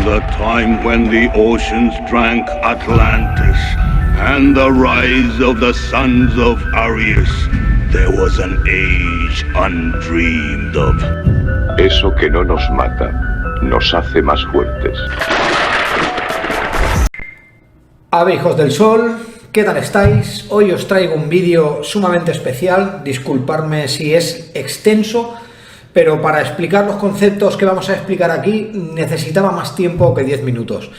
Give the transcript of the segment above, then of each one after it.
the time when the oceans drank Atlantis and the rise of the sons of Arius, there was an age undreamed of. Eso que no nos mata, nos hace más fuertes. Ave hijos del sol, ¿qué tal estáis? Hoy os traigo un vídeo sumamente especial, disculpadme si es extenso, pero para explicar los conceptos que vamos a explicar aquí necesitaba más tiempo que 10 minutos.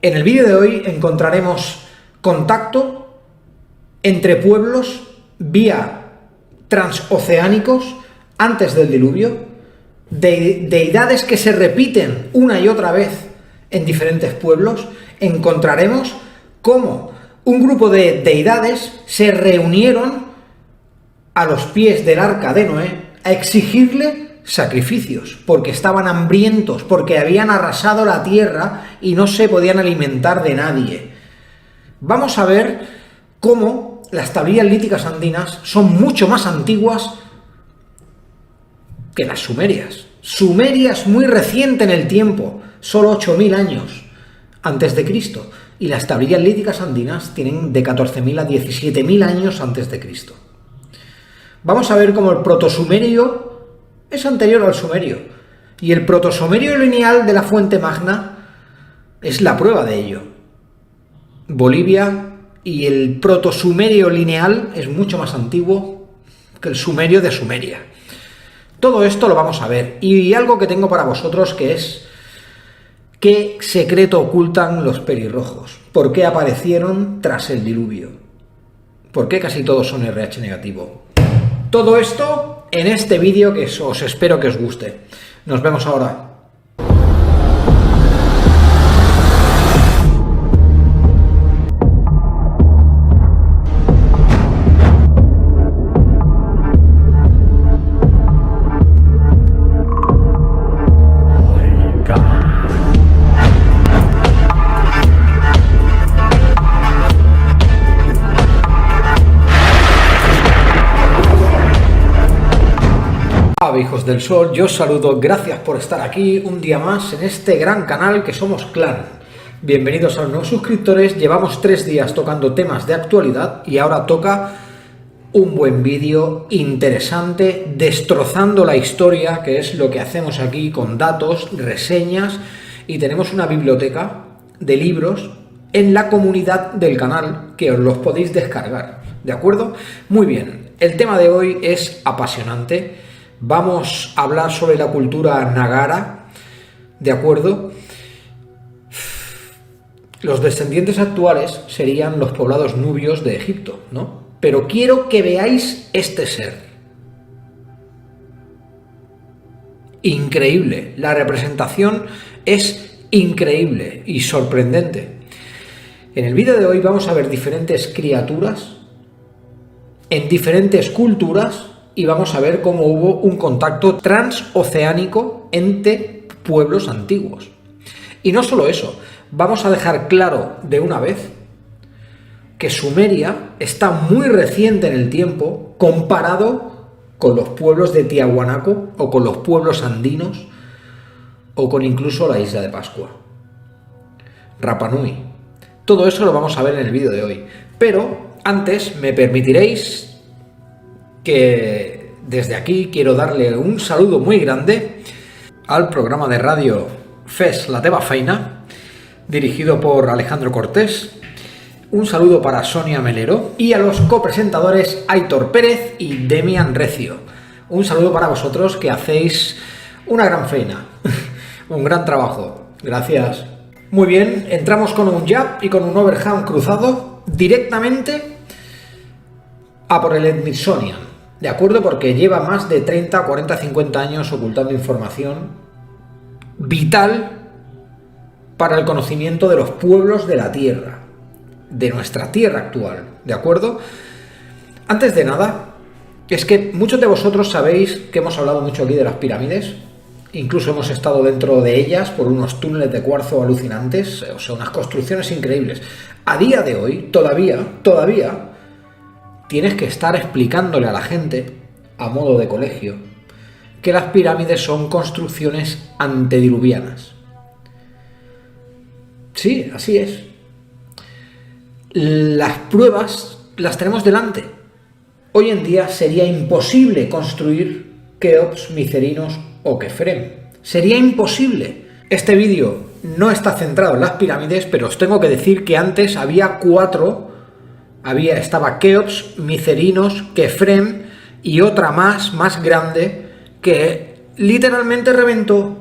En el vídeo de hoy encontraremos contacto entre pueblos vía transoceánicos antes del diluvio, deidades que se repiten una y otra vez en diferentes pueblos. Encontraremos cómo un grupo de deidades se reunieron a los pies del arca de Noé a exigirle sacrificios, porque estaban hambrientos, porque habían arrasado la tierra y no se podían alimentar de nadie. Vamos a ver cómo las tablillas líticas andinas son mucho más antiguas que las sumerias. Sumeria es muy reciente en el tiempo, solo 8.000 años antes de Cristo, y las tablillas líticas andinas tienen de 14.000 a 17.000 años antes de Cristo. Vamos a ver cómo el protosumerio es anterior al sumerio, y el protosumerio lineal de la Fuente Magna es la prueba de ello. Bolivia y el protosumerio lineal es mucho más antiguo que el sumerio de Sumeria. Todo esto lo vamos a ver, y algo que tengo para vosotros, que es ¿qué secreto ocultan los pelirrojos? ¿Por qué aparecieron tras el diluvio? ¿Por qué casi todos son RH negativo? Todo esto en este vídeo que os espero que os guste. Nos vemos ahora. Hijos del sol, yo os saludo, gracias por estar aquí un día más en este gran canal que somos Clan. Bienvenidos a los nuevos suscriptores. Llevamos 3 días tocando temas de actualidad y ahora toca un buen vídeo interesante, destrozando la historia, que es lo que hacemos aquí con datos, reseñas, y tenemos una biblioteca de libros en la comunidad del canal que os los podéis descargar, ¿de acuerdo? Muy bien, el tema de hoy es apasionante. Vamos a hablar sobre la cultura Nagara, ¿de acuerdo? Los descendientes actuales serían los poblados nubios de Egipto, ¿no? Pero quiero que veáis este ser. Increíble, la representación es increíble y sorprendente. En el vídeo de hoy vamos a ver diferentes criaturas en diferentes culturas, y vamos a ver cómo hubo un contacto transoceánico entre pueblos antiguos. Y no solo eso, vamos a dejar claro de una vez que Sumeria está muy reciente en el tiempo comparado con los pueblos de Tiahuanaco o con los pueblos andinos o con incluso la isla de Pascua, Rapa Nui. Todo eso lo vamos a ver en el vídeo de hoy. Pero antes me permitiréis que desde aquí quiero darle un saludo muy grande al programa de radio Fes la teva feina, dirigido por Alejandro Cortés. Un saludo para Sonia Melero y a los copresentadores Aitor Pérez y Demian Recio. Un saludo para vosotros, que hacéis una gran feina, un gran trabajo. Gracias. Muy bien, entramos con un jab y con un overhand cruzado directamente a por el Smithsonian. ¿De acuerdo? Porque lleva más de 30, 40, 50 años ocultando información vital para el conocimiento de los pueblos de la Tierra, de nuestra Tierra actual. ¿De acuerdo? Antes de nada, es que muchos de vosotros sabéis que hemos hablado mucho aquí de las pirámides. Incluso hemos estado dentro de ellas por unos túneles de cuarzo alucinantes, o sea, unas construcciones increíbles. A día de hoy, todavía tienes que estar explicándole a la gente, a modo de colegio, que las pirámides son construcciones antediluvianas. Sí, así es. Las pruebas las tenemos delante. Hoy en día sería imposible construir Keops, Micerinos o Kefrem. Sería imposible. Este vídeo no está centrado en las pirámides, pero os tengo que decir que antes había 4. Estaba Keops, Micerinos, Kefrem y otra más grande que literalmente reventó.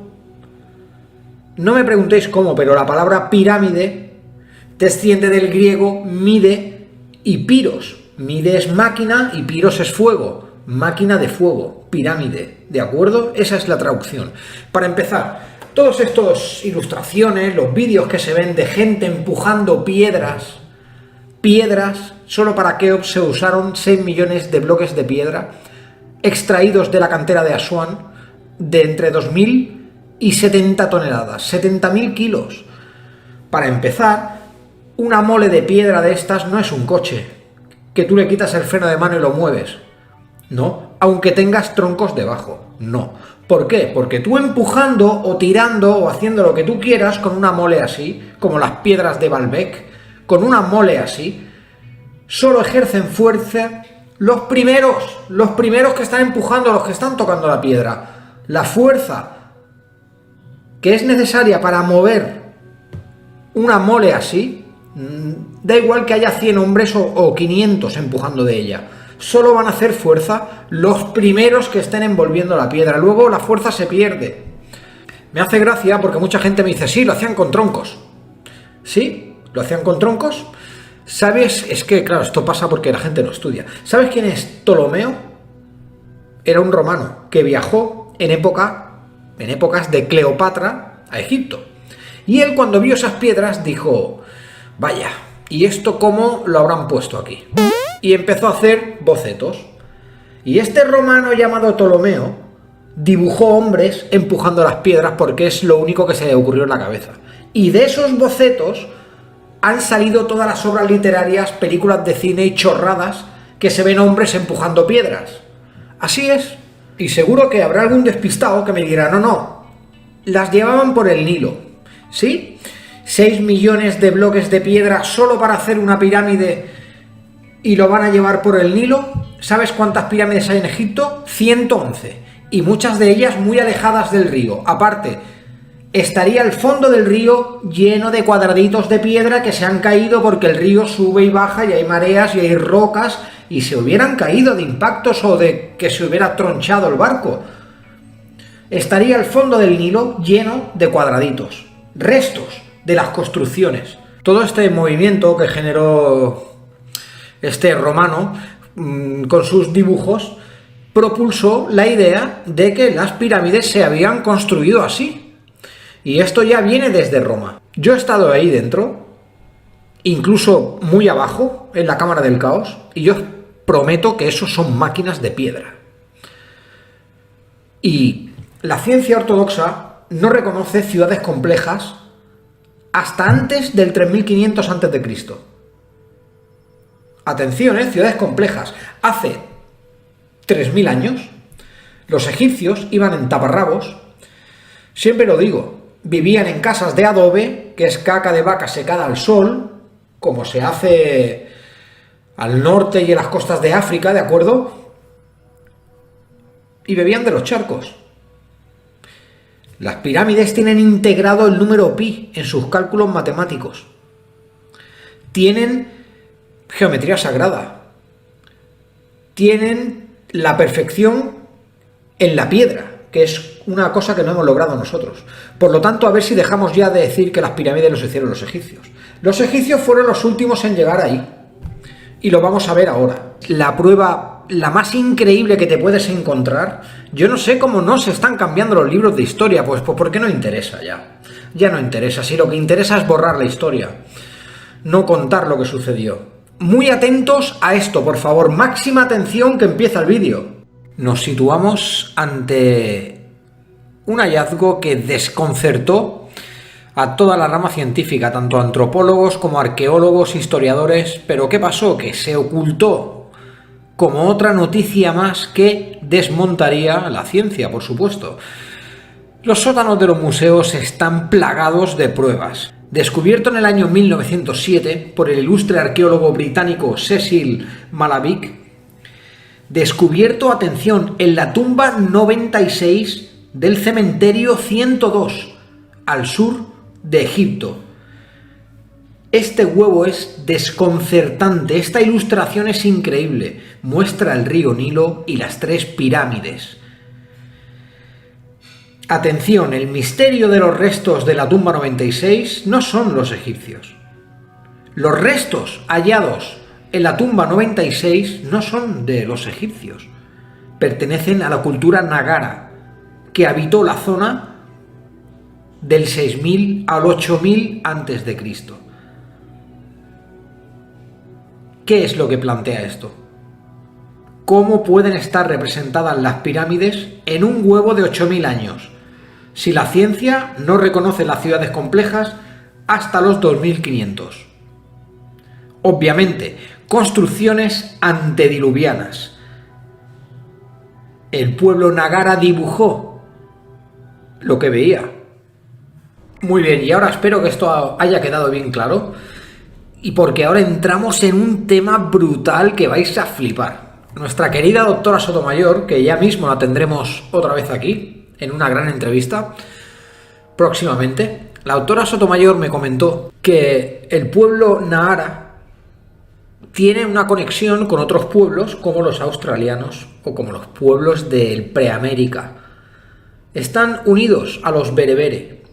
No me preguntéis cómo, pero la palabra pirámide desciende del griego mide y piros. Mide es máquina y piros es fuego. Máquina de fuego, pirámide, ¿de acuerdo? Esa es la traducción. Para empezar, todas estas ilustraciones, los vídeos que se ven de gente empujando piedras, solo para Keops se usaron 6 millones de bloques de piedra extraídos de la cantera de Asuán de entre 2.000 y 70 toneladas, 70.000 kilos. Para empezar, una mole de piedra de estas no es un coche, que tú le quitas el freno de mano y lo mueves. No, aunque tengas troncos debajo, no. ¿Por qué? Porque tú empujando o tirando o haciendo lo que tú quieras con una mole así, como las piedras de Baalbek, con una mole así, solo ejercen fuerza los primeros que están empujando, los que están tocando la piedra. La fuerza que es necesaria para mover una mole así, da igual que haya 100 hombres o 500 empujando de ella. Solo van a hacer fuerza los primeros que estén envolviendo la piedra. Luego la fuerza se pierde. Me hace gracia porque mucha gente me dice, sí, lo hacían con troncos. ¿Sí? ¿Lo hacían con troncos? ¿Sabes? Es que, claro, esto pasa porque la gente no estudia. ¿Sabes quién es Ptolomeo? Era un romano que viajó en épocas de Cleopatra a Egipto. Y él, cuando vio esas piedras, dijo, vaya, ¿y esto cómo lo habrán puesto aquí? Y empezó a hacer bocetos. Y este romano llamado Ptolomeo dibujó hombres empujando las piedras porque es lo único que se le ocurrió en la cabeza. Y de esos bocetos han salido todas las obras literarias, películas de cine y chorradas que se ven hombres empujando piedras. Así es. Y seguro que habrá algún despistado que me dirá, no, las llevaban por el Nilo. ¿Sí? 6 millones de bloques de piedra solo para hacer una pirámide y lo van a llevar por el Nilo. ¿Sabes cuántas pirámides hay en Egipto? 111. Y muchas de ellas muy alejadas del río. Aparte, estaría el fondo del río lleno de cuadraditos de piedra que se han caído porque el río sube y baja y hay mareas y hay rocas y se hubieran caído de impactos o de que se hubiera tronchado el barco. Estaría el fondo del Nilo lleno de cuadraditos, restos de las construcciones. Todo este movimiento que generó este romano con sus dibujos propulsó la idea de que las pirámides se habían construido así. Y esto ya viene desde Roma. Yo he estado ahí dentro, incluso muy abajo, en la Cámara del Caos, y yo prometo que eso son máquinas de piedra. Y la ciencia ortodoxa no reconoce ciudades complejas hasta antes del 3500 a.C. Atención, ciudades complejas. Hace 3000 años, los egipcios iban en taparrabos, siempre lo digo, vivían en casas de adobe, que es caca de vaca secada al sol, como se hace al norte y en las costas de África, ¿de acuerdo? Y bebían de los charcos. Las pirámides tienen integrado el número pi en sus cálculos matemáticos. Tienen geometría sagrada. Tienen la perfección en la piedra, que es una cosa que no hemos logrado nosotros. Por lo tanto, a ver si dejamos ya de decir que las pirámides los hicieron los egipcios. Los egipcios fueron los últimos en llegar ahí. Y lo vamos a ver ahora. La prueba, la más increíble que te puedes encontrar, yo no sé cómo no se están cambiando los libros de historia, pues porque no interesa ya. Ya no interesa, si lo que interesa es borrar la historia, no contar lo que sucedió. Muy atentos a esto, por favor, máxima atención que empieza el vídeo. Nos situamos ante un hallazgo que desconcertó a toda la rama científica, tanto antropólogos como arqueólogos, historiadores. Pero ¿qué pasó? Que se ocultó como otra noticia más que desmontaría la ciencia, por supuesto. Los sótanos de los museos están plagados de pruebas. descubierto en el año 1907 por el ilustre arqueólogo británico Cecil Malavic, descubierto, atención, en la tumba 96 del cementerio 102, al sur de Egipto. Este huevo es desconcertante, esta ilustración es increíble, muestra el río Nilo y las 3 pirámides. Atención, el misterio de los restos de la tumba 96 no son los egipcios. Los restos hallados en la tumba 96 no son de los egipcios, pertenecen a la cultura Nagara, que habitó la zona del 6000 al 8000 a.C. ¿Qué es lo que plantea esto? ¿Cómo pueden estar representadas las pirámides en un huevo de 8000 años, si la ciencia no reconoce las ciudades complejas hasta los 2500? Obviamente, construcciones antediluvianas. El pueblo Nagara dibujó lo que veía. Muy bien, y ahora espero que esto haya quedado bien claro, y porque ahora entramos en un tema brutal que vais a flipar. Nuestra querida doctora Sotomayor, que ya mismo la tendremos otra vez aquí, en una gran entrevista, próximamente, la doctora Sotomayor me comentó que el pueblo Nahara tiene una conexión con otros pueblos como los australianos o como los pueblos del Preamérica. Están unidos a los berebere.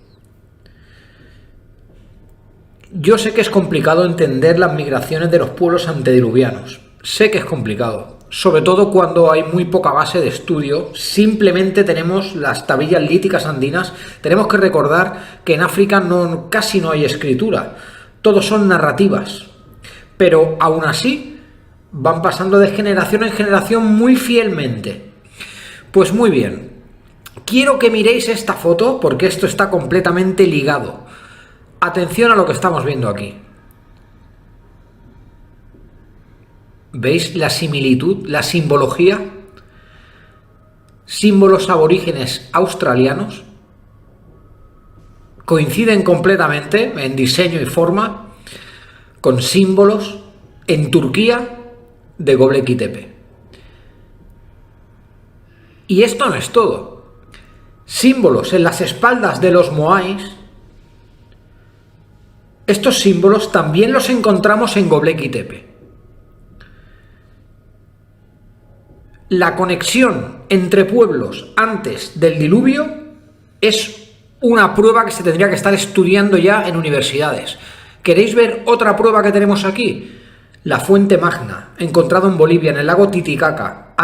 Yo sé que es complicado entender las migraciones de los pueblos antediluvianos. Sé que es complicado, sobre todo cuando hay muy poca base de estudio. Simplemente tenemos las tablillas líticas andinas. Tenemos que recordar que en África casi no hay escritura. Todos son narrativas. Pero aún así van pasando de generación en generación muy fielmente. Pues muy bien, quiero que miréis esta foto porque esto está completamente ligado. Atención a lo que estamos viendo aquí. ¿Veis la similitud, la simbología? Símbolos aborígenes australianos coinciden completamente en diseño y forma con símbolos en Turquía de Göbekli Tepe. Y esto no es todo. Símbolos en las espaldas de los moais. Estos símbolos también los encontramos en Göbekli Tepe. La conexión entre pueblos antes del diluvio es una prueba que se tendría que estar estudiando ya en universidades. ¿Queréis ver otra prueba que tenemos aquí? La fuente Magna, encontrado en Bolivia, en el lago Titicaca,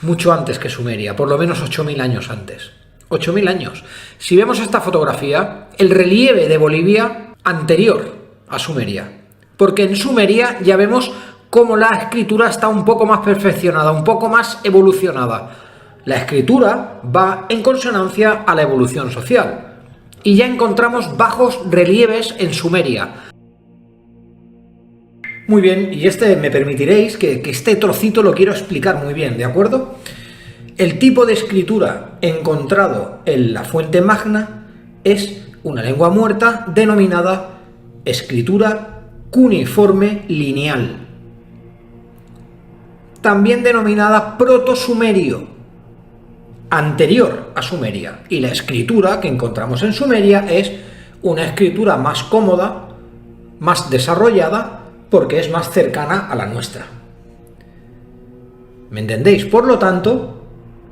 mucho antes que Sumeria, por lo menos 8000 años antes. 8000 años. Si vemos esta fotografía, el relieve de Bolivia anterior a Sumeria, porque en Sumeria ya vemos cómo la escritura está un poco más perfeccionada, un poco más evolucionada. La escritura va en consonancia a la evolución social. Y ya encontramos bajos relieves en Sumeria. Muy bien, y me permitiréis que este trocito lo quiero explicar muy bien, ¿de acuerdo? El tipo de escritura encontrado en la fuente Magna es una lengua muerta denominada escritura cuneiforme lineal, también denominada proto-sumerio, anterior a Sumeria, y la escritura que encontramos en Sumeria es una escritura más cómoda, más desarrollada, porque es más cercana a la nuestra. ¿Me entendéis? Por lo tanto,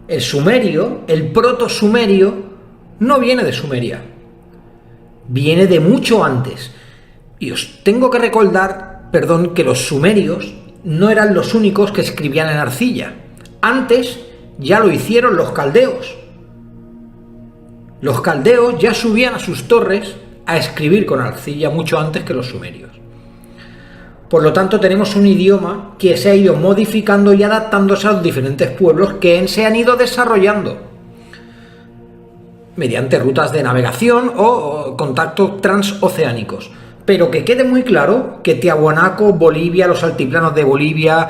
el sumerio, el proto-sumerio, no viene de Sumeria, viene de mucho antes. Y os tengo que recordar, que los sumerios no eran los únicos que escribían en arcilla. Antes ya lo hicieron los caldeos. Los caldeos ya subían a sus torres a escribir con arcilla mucho antes que los sumerios. Por lo tanto, tenemos un idioma que se ha ido modificando y adaptándose a los diferentes pueblos que se han ido desarrollando mediante rutas de navegación o contactos transoceánicos. Pero que quede muy claro que Tiahuanaco, Bolivia, los altiplanos de Bolivia,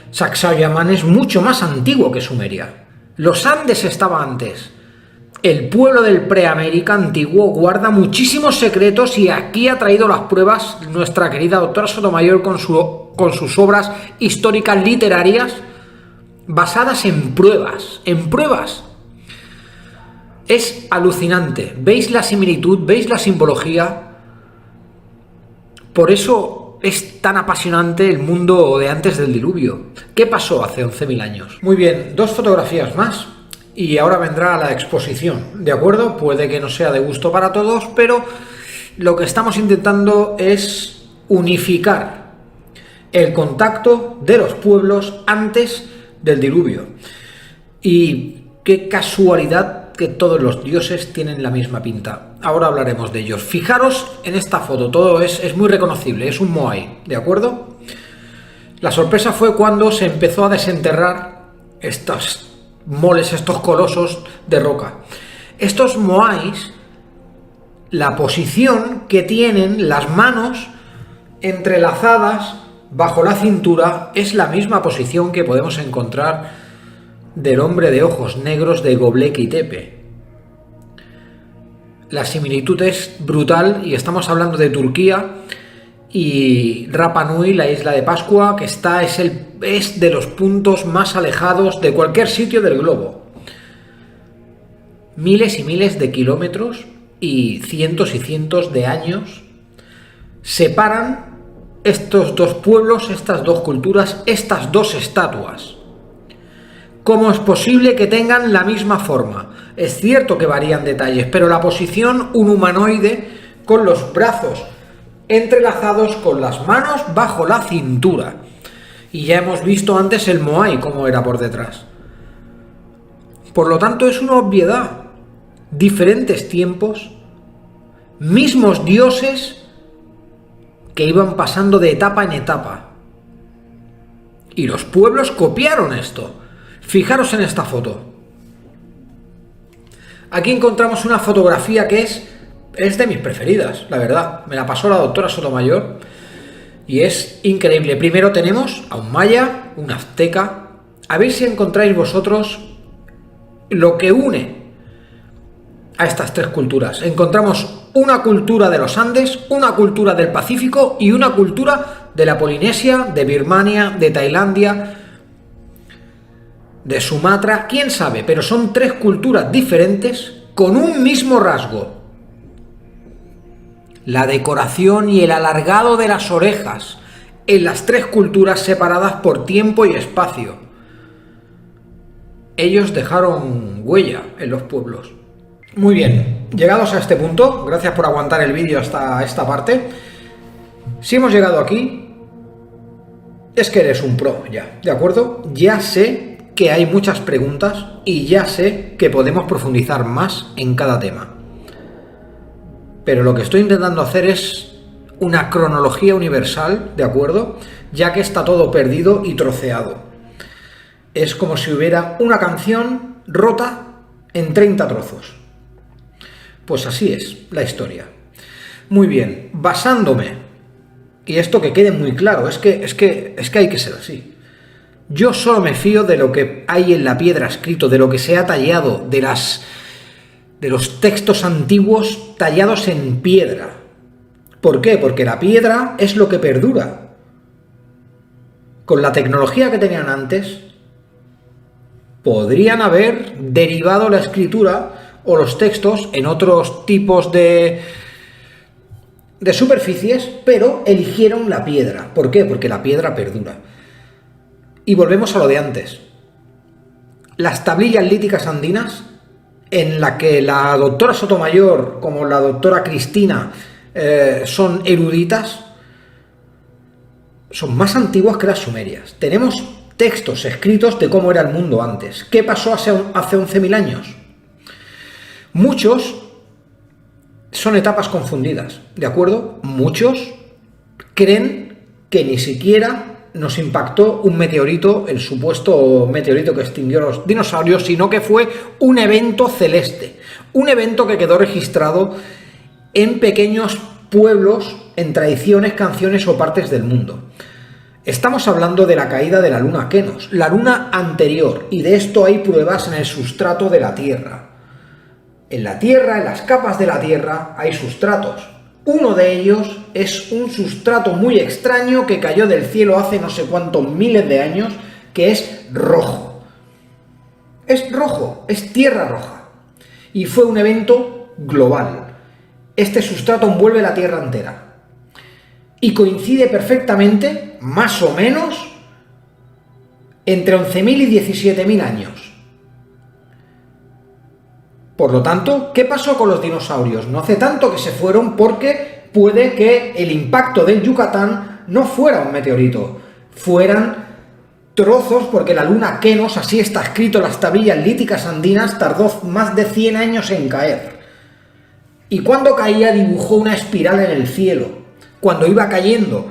Sacsayhuamán es mucho más antiguo que Sumeria. Los Andes estaba antes. el pueblo del Preamérica antiguo guarda muchísimos secretos y aquí ha traído las pruebas nuestra querida doctora Sotomayor con sus obras históricas literarias basadas en pruebas, Es alucinante. ¿Veis la similitud? ¿Veis la simbología? Por eso es tan apasionante el mundo de antes del diluvio. ¿Qué pasó hace 11.000 años? Muy bien, 2 fotografías más y ahora vendrá la exposición, ¿de acuerdo? Puede que no sea de gusto para todos, pero lo que estamos intentando es unificar el contacto de los pueblos antes del diluvio. Y qué casualidad que todos los dioses tienen la misma pinta. Ahora hablaremos de ellos. Fijaros en esta foto, todo es muy reconocible, es un moai, ¿de acuerdo? La sorpresa fue cuando se empezó a desenterrar estos moles, estos colosos de roca. Estos moais, la posición que tienen, las manos entrelazadas bajo la cintura, es la misma posición que podemos encontrar del hombre de ojos negros de Göbekli Tepe. La similitud es brutal y estamos hablando de Turquía y Rapa Nui, la isla de Pascua, que es de los puntos más alejados de cualquier sitio del globo. Miles y miles de kilómetros y cientos de años separan estos 2 pueblos, estas 2 culturas, estas 2 estatuas. ¿Cómo es posible que tengan la misma forma? Es cierto que varían detalles, pero la posición, un humanoide con los brazos entrelazados, con las manos bajo la cintura. Y ya hemos visto antes el moai, cómo era por detrás. Por lo tanto, es una obviedad. Diferentes tiempos, mismos dioses que iban pasando de etapa en etapa. Y los pueblos copiaron esto. Fijaros en esta foto. Aquí encontramos una fotografía que es de mis preferidas, la verdad. Me la pasó la doctora Sotomayor y es increíble. Primero tenemos a un maya, un azteca. A ver si encontráis vosotros lo que une a estas 3 culturas. Encontramos una cultura de los Andes, una cultura del Pacífico y una cultura de la Polinesia, de Birmania, de Tailandia, de Sumatra, quién sabe, pero son 3 culturas diferentes con un mismo rasgo. La decoración y el alargado de las orejas en las 3 culturas separadas por tiempo y espacio. Ellos dejaron huella en los pueblos. Muy bien, llegados a este punto, gracias por aguantar el vídeo hasta esta parte. Si hemos llegado aquí, es que eres un pro ya, ¿de acuerdo? Ya sé que hay muchas preguntas y ya sé que podemos profundizar más en cada tema. Pero lo que estoy intentando hacer es una cronología universal, ¿de acuerdo? Ya que está todo perdido y troceado. Es como si hubiera una canción rota en 30 trozos. Pues así es la historia. Muy bien, basándome, y esto que quede muy claro, es que hay que ser así. Yo solo me fío de lo que hay en la piedra escrito, de lo que se ha tallado, de los textos antiguos tallados en piedra. ¿Por qué? Porque la piedra es lo que perdura. Con la tecnología que tenían antes, podrían haber derivado la escritura o los textos en otros tipos de superficies, pero eligieron la piedra. ¿Por qué? Porque la piedra perdura. Y volvemos a lo de antes. Las tablillas líticas andinas, en la que la doctora Sotomayor como la doctora Cristina son eruditas, son más antiguas que las sumerias. Tenemos textos escritos de cómo era el mundo antes. ¿Qué pasó hace 11.000 años? Muchos son etapas confundidas, ¿de acuerdo? Muchos creen que ni siquiera nos impactó un meteorito, el supuesto meteorito que extinguió los dinosaurios, sino que fue un evento celeste, un evento que quedó registrado en pequeños pueblos, en tradiciones, canciones o partes del mundo. Estamos hablando de la caída de la luna Kenos, la luna anterior, y de esto hay pruebas en el sustrato de la Tierra. En la Tierra, en las capas de la Tierra, hay sustratos. Uno de ellos es un sustrato muy extraño que cayó del cielo hace no sé cuántos miles de años, que es rojo. Es rojo, es tierra roja. Y fue un evento global. Este sustrato envuelve la Tierra entera. Y coincide perfectamente, más o menos, entre 11.000 y 17.000 años. Por lo tanto, ¿qué pasó con los dinosaurios? No hace tanto que se fueron porque puede que el impacto del Yucatán no fuera un meteorito, fueran trozos, porque la luna Kenos, así está escrito en las tablillas líticas andinas, tardó más de 100 años en caer. Y cuando caía dibujó una espiral en el cielo, cuando iba cayendo,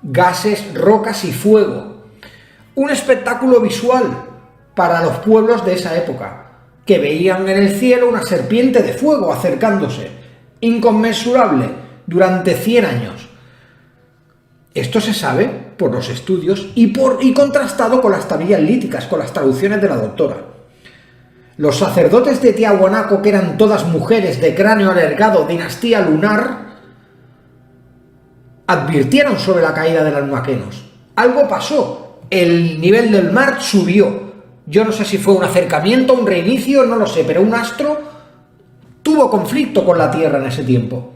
gases, rocas y fuego. Un espectáculo visual para los pueblos de esa época, que veían en el cielo una serpiente de fuego acercándose, inconmensurable, durante 100 años. Esto se sabe por los estudios y contrastado con las tablillas líticas, con las traducciones de la doctora. Los sacerdotes de Tiahuanaco, que eran todas mujeres de cráneo alargado, dinastía lunar, advirtieron sobre la caída de la luna Kenos. Algo pasó, el nivel del mar subió. Yo no sé si fue un acercamiento, un reinicio, no lo sé, pero un astro tuvo conflicto con la Tierra en ese tiempo.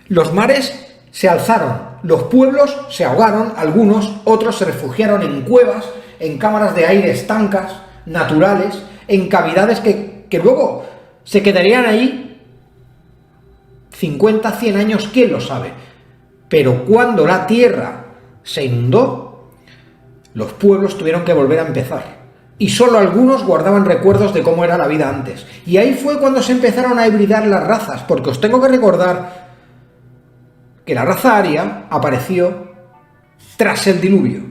Los mares se alzaron, los pueblos se ahogaron, algunos, otros se refugiaron en cuevas, en cámaras de aire estancas, naturales, en cavidades que luego se quedarían ahí 50, 100 años, quién lo sabe. Pero cuando la Tierra se inundó, los pueblos tuvieron que volver a empezar. Y solo algunos guardaban recuerdos de cómo era la vida antes. Y ahí fue cuando se empezaron a hibridar las razas, porque os tengo que recordar que la raza aria apareció tras el diluvio,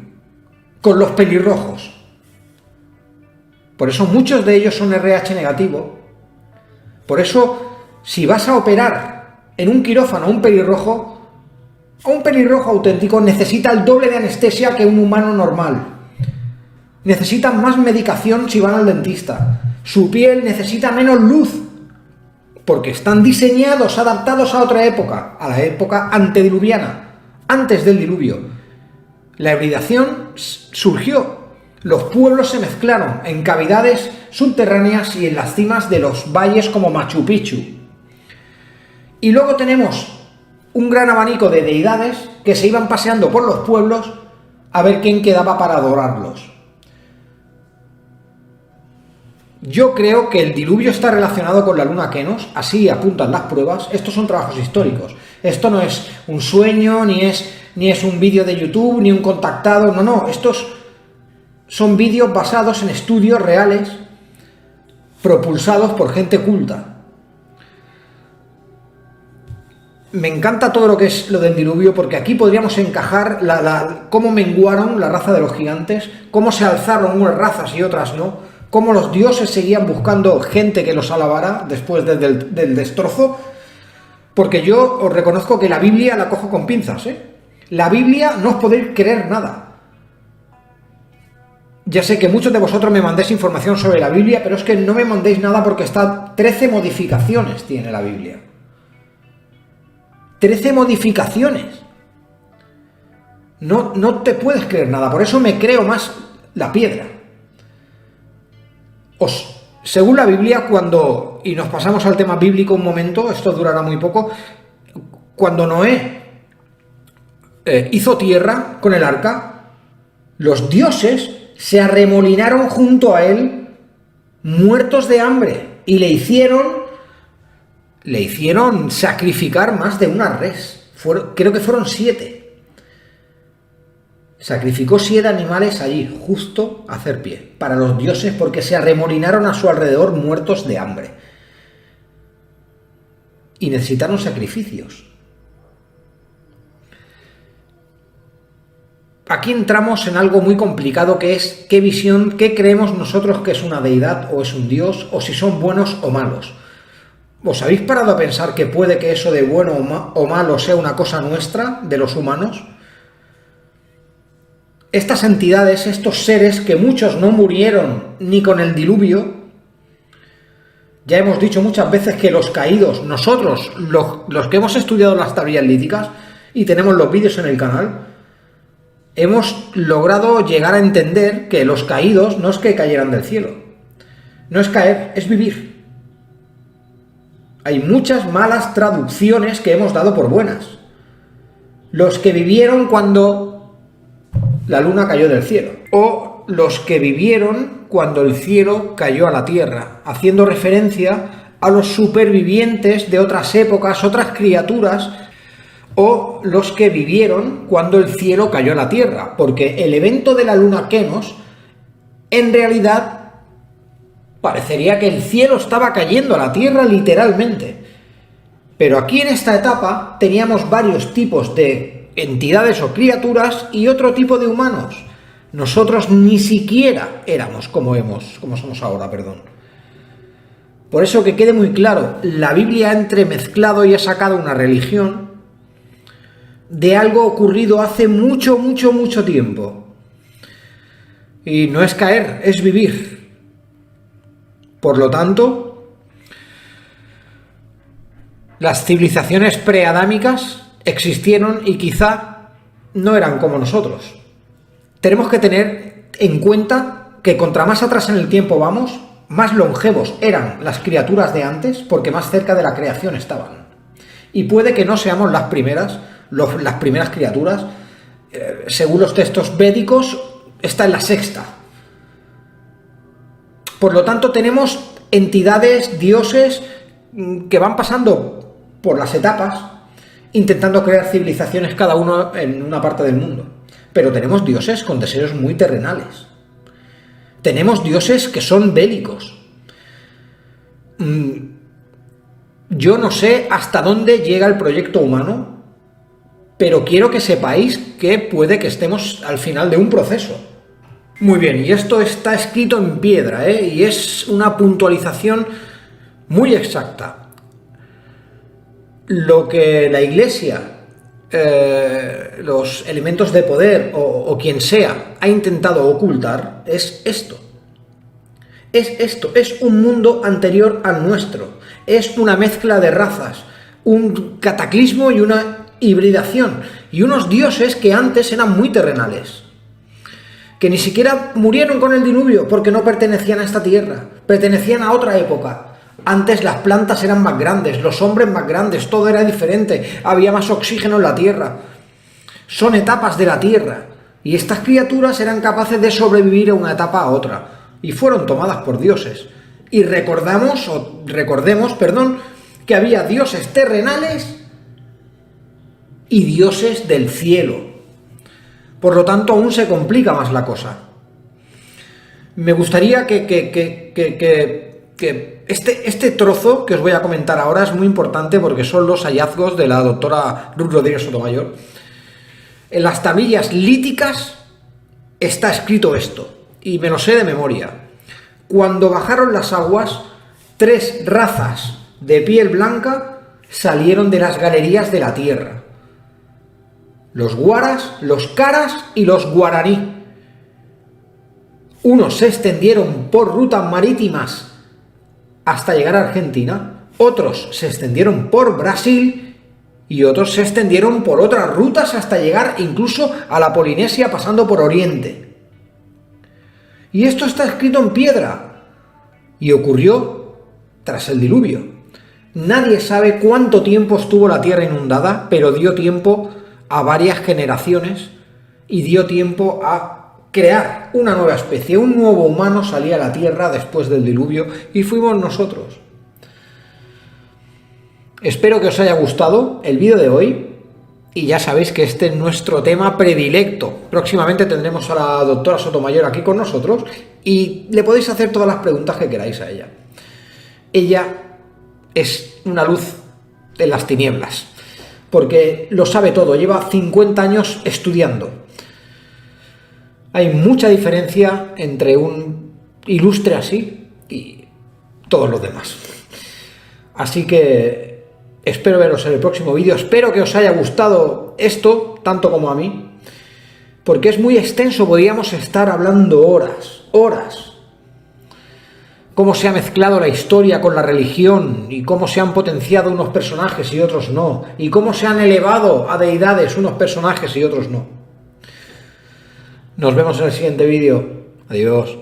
con los pelirrojos. Por eso muchos de ellos son RH negativo. Por eso, si vas a operar en un quirófano a un pelirrojo auténtico necesita el doble de anestesia que un humano normal. Necesitan más medicación si van al dentista. Su piel necesita menos luz, porque están diseñados, adaptados a otra época, a la época antediluviana, antes del diluvio. La hibridación surgió. Los pueblos se mezclaron en cavidades subterráneas y en las cimas de los valles como Machu Picchu. Y luego tenemos un gran abanico de deidades que se iban paseando por los pueblos a ver quién quedaba para adorarlos. Yo creo que el diluvio está relacionado con la luna Kenos, así apuntan las pruebas. Estos son trabajos históricos. Esto no es un sueño, ni es un vídeo de YouTube, ni un contactado. No, estos son vídeos basados en estudios reales, propulsados por gente culta. Me encanta todo lo que es lo del diluvio, porque aquí podríamos encajar cómo menguaron la raza de los gigantes, cómo se alzaron unas razas y otras no, cómo los dioses seguían buscando gente que los alabara después del destrozo, porque yo os reconozco que la Biblia la cojo con pinzas, ¿eh? La Biblia no os podéis creer nada. Ya sé que muchos de vosotros me mandéis información sobre la Biblia, pero es que no me mandéis nada porque 13 modificaciones tiene la Biblia. 13 modificaciones. No te puedes creer nada, por eso me creo más la piedra. Según la Biblia, y nos pasamos al tema bíblico un momento, esto durará muy poco, cuando Noé hizo tierra con el arca, los dioses se arremolinaron junto a él, muertos de hambre, y le hicieron sacrificar más de una res. Creo que fueron 7. Sacrificó 7 animales allí, justo a hacer pie, para los dioses, porque se arremolinaron a su alrededor muertos de hambre. Y necesitaron sacrificios. Aquí entramos en algo muy complicado, que es qué creemos nosotros que es una deidad o es un dios, o si son buenos o malos. ¿Os habéis parado a pensar que puede que eso de bueno o malo sea una cosa nuestra, de los humanos? Estas entidades, estos seres que muchos no murieron ni con el diluvio, Ya hemos dicho muchas veces que los caídos, nosotros, los que hemos estudiado las tablillas líticas y tenemos los vídeos en el canal, hemos logrado llegar a entender que los caídos no es que cayeran del cielo. No es caer, es vivir. Hay muchas malas traducciones que hemos dado por buenas. Los que vivieron cuando la luna cayó del cielo. O los que vivieron cuando el cielo cayó a la tierra, haciendo referencia a los supervivientes de otras épocas, otras criaturas, o los que vivieron cuando el cielo cayó a la tierra, porque el evento de la luna Kenos, en realidad, parecería que el cielo estaba cayendo a la tierra literalmente. Pero aquí en esta etapa teníamos varios tipos de entidades o criaturas y otro tipo de humanos. Nosotros ni siquiera éramos como somos ahora, perdón. Por eso, que quede muy claro, la Biblia ha entremezclado y ha sacado una religión de algo ocurrido hace mucho, mucho, mucho tiempo. Y no es caer, es vivir. Por lo tanto, las civilizaciones preadámicas existieron y quizá no eran como nosotros. Tenemos que tener en cuenta que contra más atrás en el tiempo vamos, más longevos eran las criaturas de antes, porque más cerca de la creación estaban. Y puede que no seamos las primeras criaturas. Según los textos védicos, está en la sexta. Por lo tanto, tenemos entidades, dioses, que van pasando por las etapas, intentando crear civilizaciones cada uno en una parte del mundo. Pero tenemos dioses con deseos muy terrenales. Tenemos dioses que son bélicos. Yo no sé hasta dónde llega el proyecto humano, pero quiero que sepáis que puede que estemos al final de un proceso. Muy bien, y esto está escrito en piedra, y es una puntualización muy exacta. Lo que la Iglesia, los elementos de poder o quien sea ha intentado ocultar es esto. Es un mundo anterior al nuestro. Es una mezcla de razas, un cataclismo y una hibridación, y unos dioses que antes eran muy terrenales, que ni siquiera murieron con el diluvio porque no pertenecían a esta tierra, pertenecían a otra época. Antes las plantas eran más grandes, los hombres más grandes, todo era diferente, había más oxígeno en la tierra. Son etapas de la tierra, y estas criaturas eran capaces de sobrevivir a una etapa a otra, y fueron tomadas por dioses. Y recordemos, que había dioses terrenales y dioses del cielo. Por lo tanto, aún se complica más la cosa. Me gustaría que este trozo que os voy a comentar ahora es muy importante, porque son los hallazgos de la doctora Ruth Rodríguez Sotomayor. En las tablillas líticas está escrito esto, y me lo sé de memoria. Cuando bajaron las aguas, 3 razas de piel blanca salieron de las galerías de la tierra: los guaras, los caras y los guaraní. Unos se extendieron por rutas marítimas hasta llegar a Argentina, otros se extendieron por Brasil y otros se extendieron por otras rutas hasta llegar incluso a la Polinesia, pasando por Oriente. Y esto está escrito en piedra, y ocurrió tras el diluvio. Nadie sabe cuánto tiempo estuvo la tierra inundada, pero dio tiempo a varias generaciones y dio tiempo a crear una nueva especie. Un nuevo humano salía a la tierra después del diluvio, y fuimos nosotros. Espero que os haya gustado el vídeo de hoy, y ya sabéis que este es nuestro tema predilecto. Próximamente tendremos a la doctora Sotomayor aquí con nosotros, y le podéis hacer todas las preguntas que queráis a ella. Ella es una luz en las tinieblas, porque lo sabe todo, lleva 50 años estudiando. Hay mucha diferencia entre un ilustre así y todos los demás. Así que espero veros en el próximo vídeo. Espero que os haya gustado esto, tanto como a mí, porque es muy extenso, podríamos estar hablando horas. cómo se ha mezclado la historia con la religión y cómo se han potenciado unos personajes y otros no, y cómo se han elevado a deidades unos personajes y otros no. Nos vemos en el siguiente vídeo. Adiós.